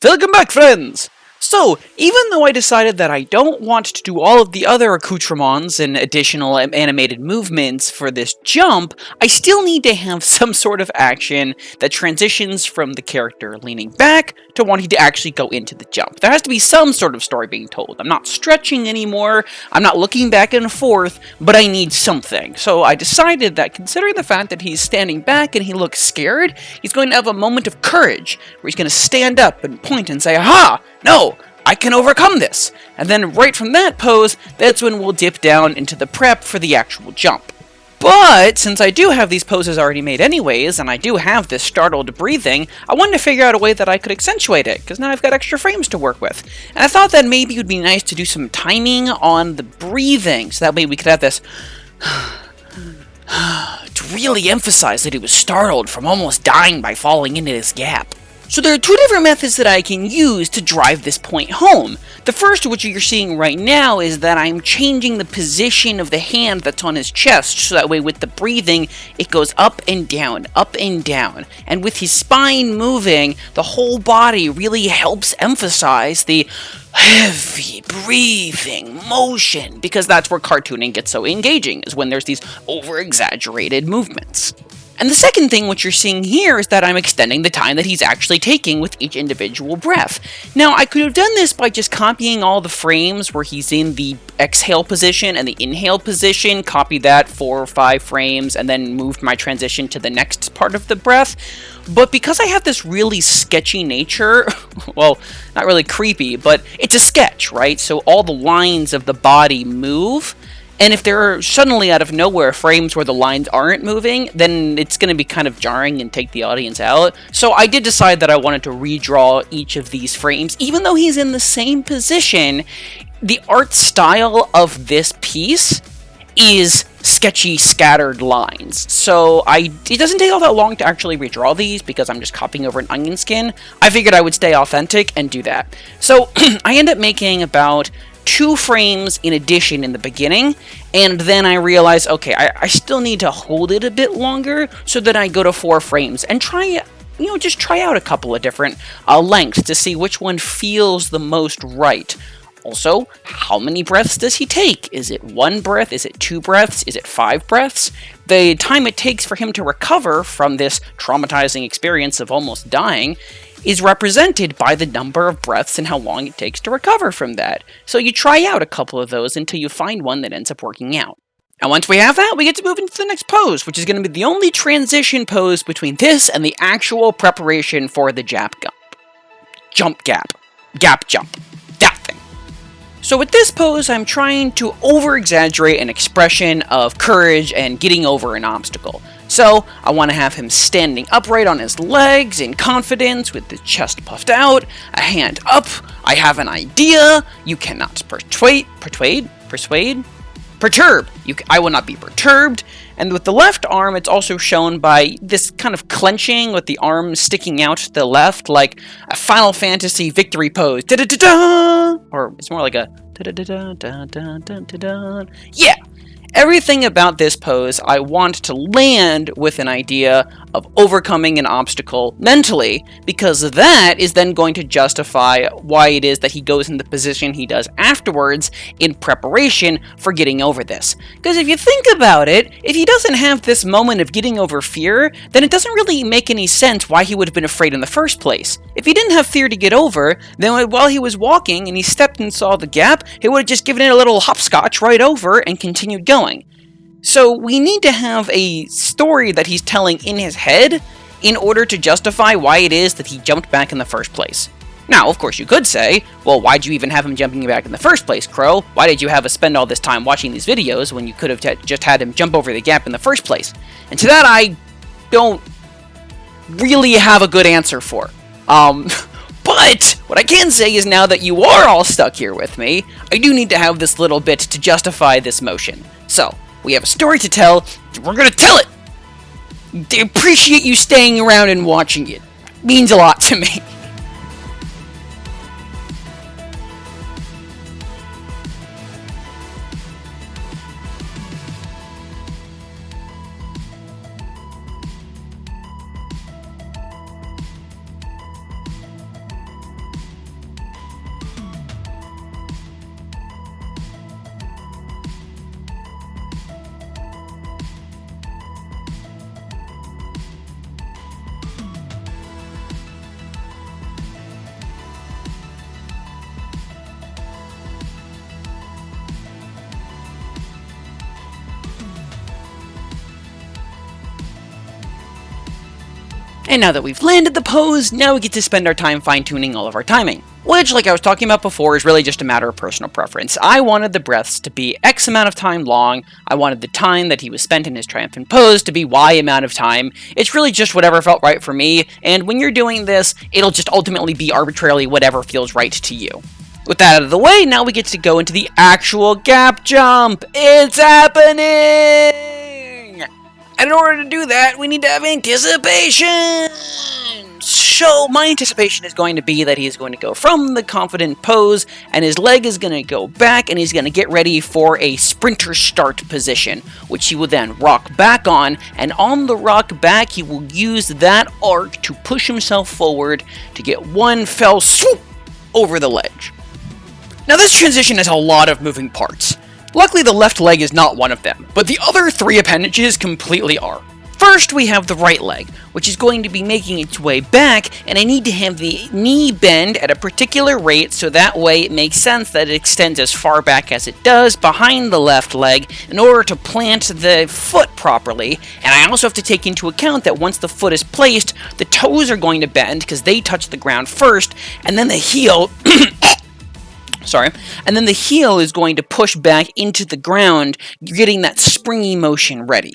Welcome back, friends! So, even though I decided that I don't want to do all of the other accoutrements and additional animated movements for this jump, I still need to have some sort of action that transitions from the character leaning back to wanting to actually go into the jump. There has to be some sort of story being told. I'm not stretching anymore, I'm not looking back and forth, but I need something. So I decided that considering the fact that he's standing back and he looks scared, he's going to have a moment of courage where he's going to stand up and point and say, "Aha! No! I can overcome this!" And then right from that pose, that's when we'll dip down into the prep for the actual jump. But, since I do have these poses already made anyways, and I do have this startled breathing, I wanted to figure out a way that I could accentuate it, because now I've got extra frames to work with. And I thought that maybe it would be nice to do some timing on the breathing, so that way we could have this to really emphasize that he was startled from almost dying by falling into this gap. So there are two different methods that I can use to drive this point home. The first, which you're seeing right now, is that I'm changing the position of the hand that's on his chest, so that way with the breathing, it goes up and down, up and down. And with his spine moving, the whole body really helps emphasize the heavy breathing motion, because that's where cartooning gets so engaging, is when there's these over-exaggerated movements. And the second thing, what you're seeing here, is that I'm extending the time that he's actually taking with each individual breath. Now, I could have done this by just copying all the frames where he's in the exhale position and the inhale position, copy that 4 or 5 frames, and then moved my transition to the next part of the breath. But because I have this really sketchy nature, well, not really creepy, but it's a sketch, right? So all the lines of the body move. And if there are suddenly out of nowhere frames where the lines aren't moving, then it's going to be kind of jarring and take the audience out. So I did decide that I wanted to redraw each of these frames. Even though he's in the same position, the art style of this piece is sketchy, scattered lines. So it doesn't take all that long to actually redraw these because I'm just copying over an onion skin. I figured I would stay authentic and do that. So I end up making about 2 frames in addition in the beginning, and then I realize, okay, I still need to hold it a bit longer, so that I go to 4 frames and just try out a couple of different lengths to see which one feels the most right. Also, how many breaths does he take? Is it 1 breath? Is it 2 breaths? Is it 5 breaths? The time it takes for him to recover from this traumatizing experience of almost dying is represented by the number of breaths and how long it takes to recover from that. So you try out a couple of those until you find one that ends up working out. And once we have that, we get to move into the next pose, which is going to be the only transition pose between this and the actual preparation for the gap jump. That thing. So with this pose, I'm trying to over-exaggerate an expression of courage and getting over an obstacle. So, I want to have him standing upright on his legs in confidence with the chest puffed out, a hand up. I have an idea. You cannot perturb. I will not be perturbed. And with the left arm, it's also shown by this kind of clenching with the arm sticking out to the left, like a Final Fantasy victory pose. Da-da-da-da! Or it's more like a da-da-da-da-da-da-da-da. Yeah! Everything about this pose I want to land with an idea of overcoming an obstacle mentally, because that is then going to justify why it is that he goes in the position he does afterwards in preparation for getting over this. Because if you think about it, if he doesn't have this moment of getting over fear, then it doesn't really make any sense why he would have been afraid in the first place. If he didn't have fear to get over, then while he was walking and he stepped and saw the gap, he would have just given it a little hopscotch right over and continued going. So we need to have a story that he's telling in his head in order to justify why it is that he jumped back in the first place. Now, of course, you could say, well, why'd you even have him jumping back in the first place, Crow? Why did you have us spend all this time watching these videos when you could have just had him jump over the gap in the first place? And to that, I don't really have a good answer for. But what I can say is now that you are all stuck here with me, I do need to have this little bit to justify this motion. So, we have a story to tell, and we're gonna tell it! I appreciate you staying around and watching it. It means a lot to me. And now that we've landed the pose, now we get to spend our time fine-tuning all of our timing. Which, like I was talking about before, is really just a matter of personal preference. I wanted the breaths to be X amount of time long, I wanted the time that he was spent in his triumphant pose to be Y amount of time. It's really just whatever felt right for me, and when you're doing this, it'll just ultimately be arbitrarily whatever feels right to you. With that out of the way, now we get to go into the actual gap jump! It's happening! And in order to do that, we need to have anticipation! So my anticipation is going to be that he's going to go from the confident pose, and his leg is going to go back, and he's going to get ready for a sprinter start position, which he will then rock back on, and on the rock back, he will use that arc to push himself forward to get one fell swoop over the ledge. Now this transition has a lot of moving parts. Luckily the left leg is not one of them, but the other three appendages completely are. First, we have the right leg, which is going to be making its way back, and I need to have the knee bend at a particular rate so that way it makes sense that it extends as far back as it does behind the left leg in order to plant the foot properly, and I also have to take into account that once the foot is placed, the toes are going to bend because they touch the ground first, and then the heel... and then the heel is going to push back into the ground, getting that springy motion ready.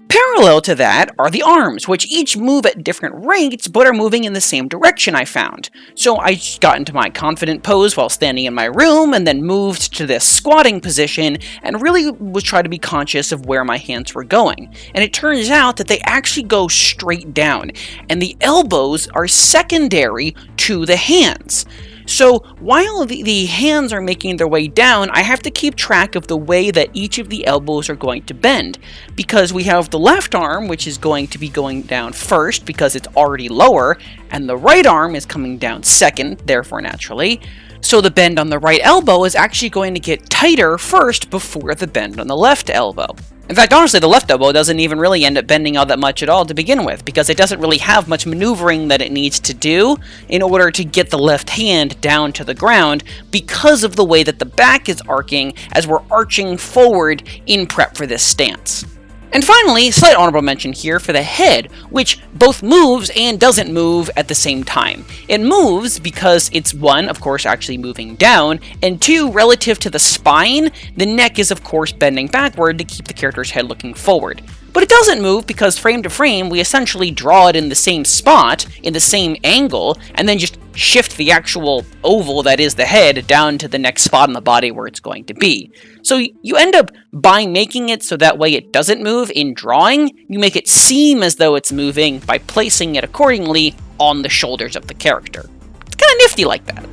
Parallel to that are the arms, which each move at different rates, but are moving in the same direction, I found. So I got into my confident pose while standing in my room, and then moved to this squatting position, and really was trying to be conscious of where my hands were going. And it turns out that they actually go straight down, and the elbows are secondary to the hands. So while the hands are making their way down, I have to keep track of the way that each of the elbows are going to bend, because we have the left arm, which is going to be going down first because it's already lower, and the right arm is coming down second, therefore naturally. So the bend on the right elbow is actually going to get tighter first before the bend on the left elbow. In fact, honestly, the left elbow doesn't even really end up bending all that much at all to begin with, because it doesn't really have much maneuvering that it needs to do in order to get the left hand down to the ground because of the way that the back is arcing as we're arching forward in prep for this stance. And finally, slight honorable mention here for the head, which both moves and doesn't move at the same time. It moves because it's one, of course, actually moving down, and two, relative to the spine, the neck is of course bending backward to keep the character's head looking forward. But it doesn't move because frame to frame, we essentially draw it in the same spot, in the same angle, and then just shift the actual oval that is the head down to the next spot on the body where it's going to be. So you end up, by making it so that way it doesn't move in drawing, you make it seem as though it's moving by placing it accordingly on the shoulders of the character. It's kind of nifty like that.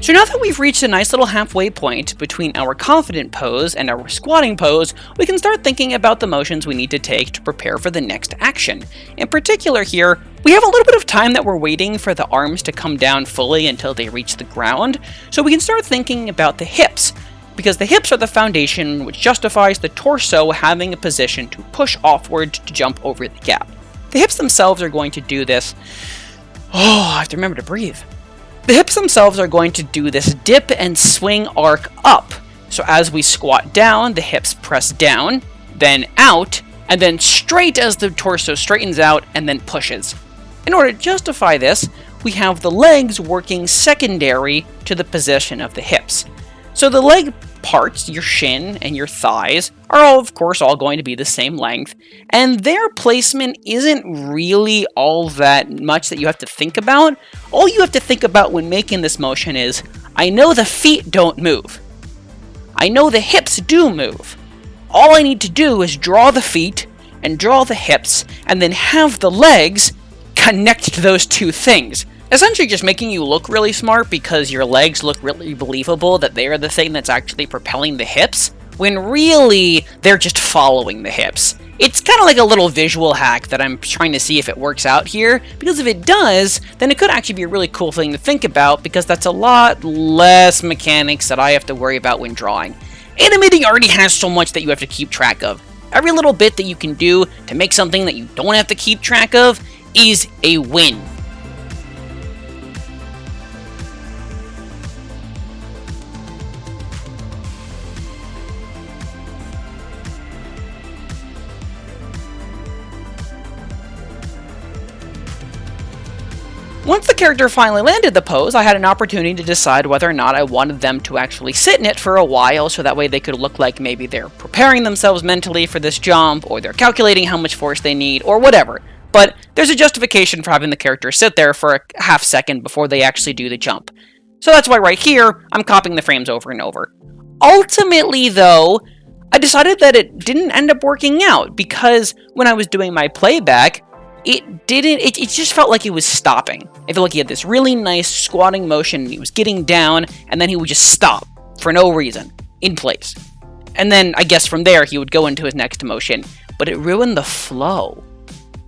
So now that we've reached a nice little halfway point between our confident pose and our squatting pose, we can start thinking about the motions we need to take to prepare for the next action. In particular here, we have a little bit of time that we're waiting for the arms to come down fully until they reach the ground, so we can start thinking about the hips, because the hips are the foundation which justifies the torso having a position to push offward to jump over the gap. The hips themselves are going to do this... I have to remember to breathe. The hips themselves are going to do this dip and swing arc up. So as we squat down, the hips press down, then out, and then straight as the torso straightens out and then pushes. In order to justify this, we have the legs working secondary to the position of the hips. So the leg parts, your shin and your thighs, are all, of course, all going to be the same length, and their placement isn't really all that much that you have to think about. All you have to think about when making this motion is, I know the feet don't move. I know the hips do move. All I need to do is draw the feet and draw the hips, and then have the legs connect to those two things. Essentially just making you look really smart because your legs look really believable that they are the thing that's actually propelling the hips, when really they're just following the hips. It's kind of like a little visual hack that I'm trying to see if it works out here, because if it does, then it could actually be a really cool thing to think about, because that's a lot less mechanics that I have to worry about when drawing. Animating already has so much that you have to keep track of. Every little bit that you can do to make something that you don't have to keep track of is a win. Once the character finally landed the pose, I had an opportunity to decide whether or not I wanted them to actually sit in it for a while, so that way they could look like maybe they're preparing themselves mentally for this jump, or they're calculating how much force they need, or whatever. But there's a justification for having the character sit there for a half second before they actually do the jump. So that's why right here, I'm copying the frames over and over. Ultimately, though, I decided that it didn't end up working out, because when I was doing my playback, it just felt like he was stopping. It felt like he had this really nice squatting motion, and he was getting down, and then he would just stop, for no reason, in place. And then, I guess from there, he would go into his next motion, but it ruined the flow.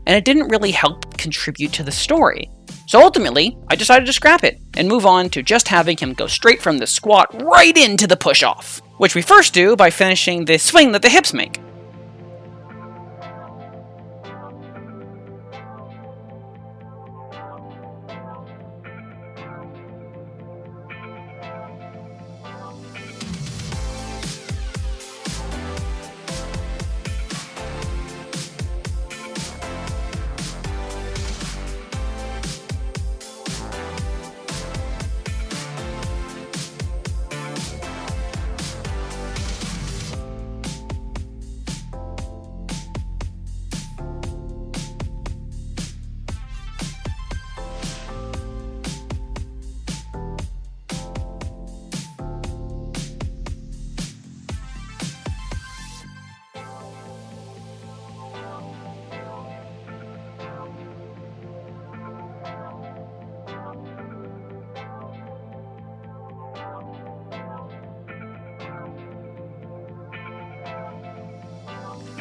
And it didn't really help contribute to the story. So ultimately, I decided to scrap it, and move on to just having him go straight from the squat right into the push-off, which we first do by finishing the swing that the hips make.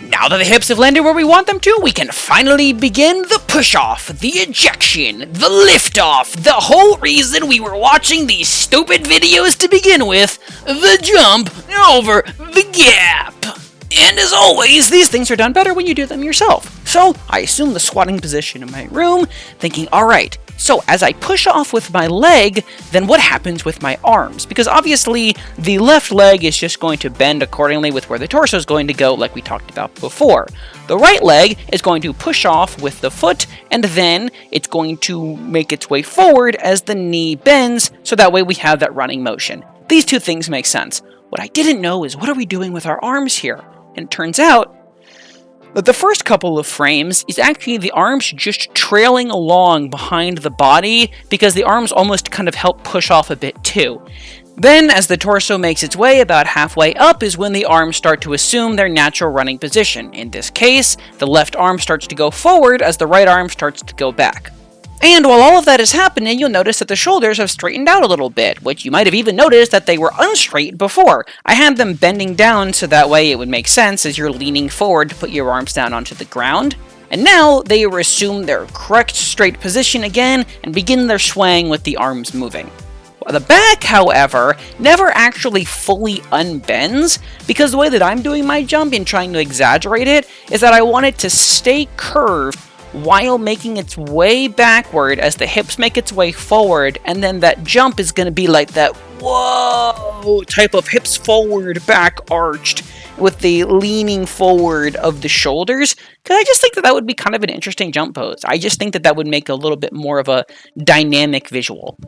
Now that the hips have landed where we want them to, we can finally begin the push-off, the ejection, the lift-off, the whole reason we were watching these stupid videos to begin with, the jump over the gap. And as always, these things are done better when you do them yourself. So I assume the squatting position in my room, thinking, alright, so as I push off with my leg, then what happens with my arms? Because obviously, the left leg is just going to bend accordingly with where the torso is going to go, like we talked about before. The right leg is going to push off with the foot, and then it's going to make its way forward as the knee bends, so that way we have that running motion. These two things make sense. What I didn't know is, what are we doing with our arms here? And it turns out that the first couple of frames is actually the arms just trailing along behind the body, because the arms almost kind of help push off a bit too. Then, as the torso makes its way about halfway up, is when the arms start to assume their natural running position. In this case, the left arm starts to go forward as the right arm starts to go back. And while all of that is happening, you'll notice that the shoulders have straightened out a little bit, which you might have even noticed that they were unstraight before. I had them bending down so that way it would make sense as you're leaning forward to put your arms down onto the ground. And now they resume their correct straight position again and begin their swaying with the arms moving. The back, however, never actually fully unbends, because the way that I'm doing my jump and trying to exaggerate it is that I want it to stay curved while making its way backward as the hips make its way forward, and then that jump is going to be like that whoa type of hips forward, back arched, with the leaning forward of the shoulders, because I just think that that would be kind of an interesting jump pose. I just think that that would make a little bit more of a dynamic visual.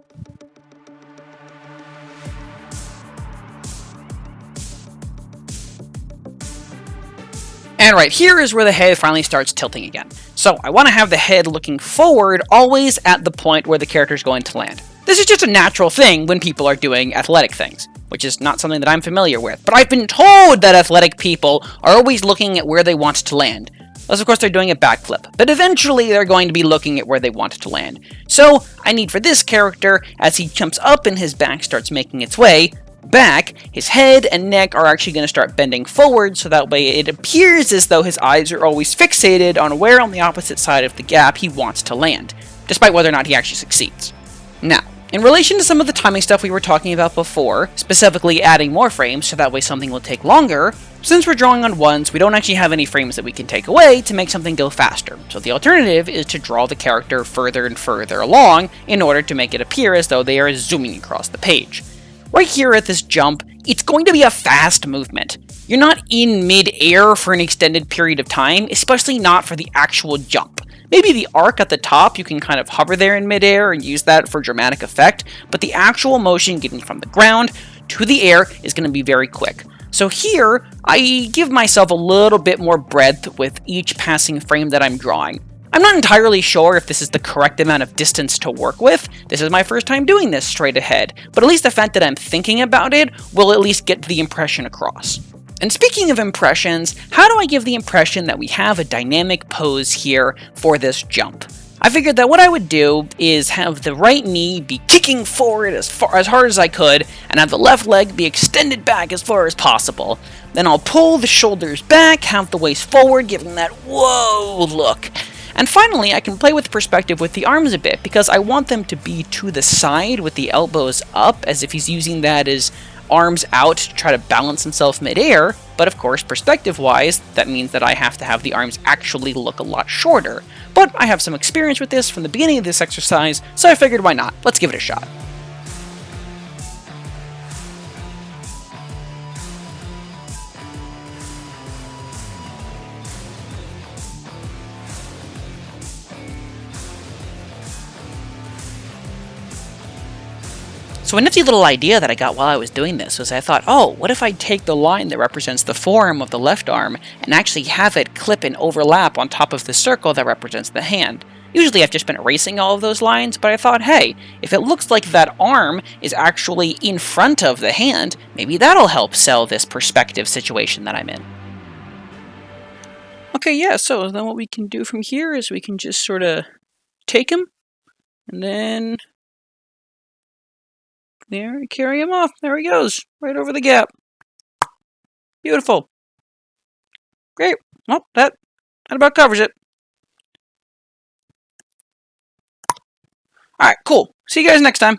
And right here is where the head finally starts tilting again. So I want to have the head looking forward, always at the point where the character is going to land. This is just a natural thing when people are doing athletic things. which is not something that I'm familiar with. But I've been told that athletic people are always looking at where they want to land. Unless, of course, they're doing a backflip. But eventually, they're going to be looking at where they want to land. So, I need for this character, as he jumps up and his back starts making its way back, his head and neck are actually going to start bending forward, so that way it appears as though his eyes are always fixated on where on the opposite side of the gap he wants to land, despite whether or not he actually succeeds. Now, in relation to some of the timing stuff we were talking about before, specifically adding more frames so that way something will take longer, since we're drawing on ones, we don't actually have any frames that we can take away to make something go faster. So the alternative is to draw the character further and further along in order to make it appear as though they are zooming across the page. Right here at this jump, it's going to be a fast movement. You're not in mid-air for an extended period of time, especially not for the actual jump. Maybe the arc at the top, you can kind of hover there in mid-air and use that for dramatic effect, but the actual motion getting from the ground to the air is going to be very quick. So here, I give myself a little bit more breadth with each passing frame that I'm drawing. I'm not entirely sure if this is the correct amount of distance to work with. This is my first time doing this straight ahead, but at least the fact that I'm thinking about it will at least get the impression across. And speaking of impressions, how do I give the impression that we have a dynamic pose here for this jump? I figured that what I would do is have the right knee be kicking forward as hard as I could, and have the left leg be extended back as far as possible. Then I'll pull the shoulders back, have the waist forward, giving that whoa look. And finally, I can play with perspective with the arms a bit, because I want them to be to the side with the elbows up, as if he's using that as arms out to try to balance himself mid-air. But of course, perspective-wise, that means that I have to have the arms actually look a lot shorter. But I have some experience with this from the beginning of this exercise, so I figured why not? Let's give it a shot. So a nifty little idea that I got while I was doing this was I thought, oh, what if I take the line that represents the forearm of the left arm and actually have it clip and overlap on top of the circle that represents the hand? Usually I've just been erasing all of those lines, but I thought, hey, if it looks like that arm is actually in front of the hand, maybe that'll help sell this perspective situation that I'm in. Okay, yeah, so then what we can do from here is we can just sort of take him, and then there, carry him off. There he goes, right over the gap. Beautiful. Great. Well, that about covers it. Alright, cool. See you guys next time.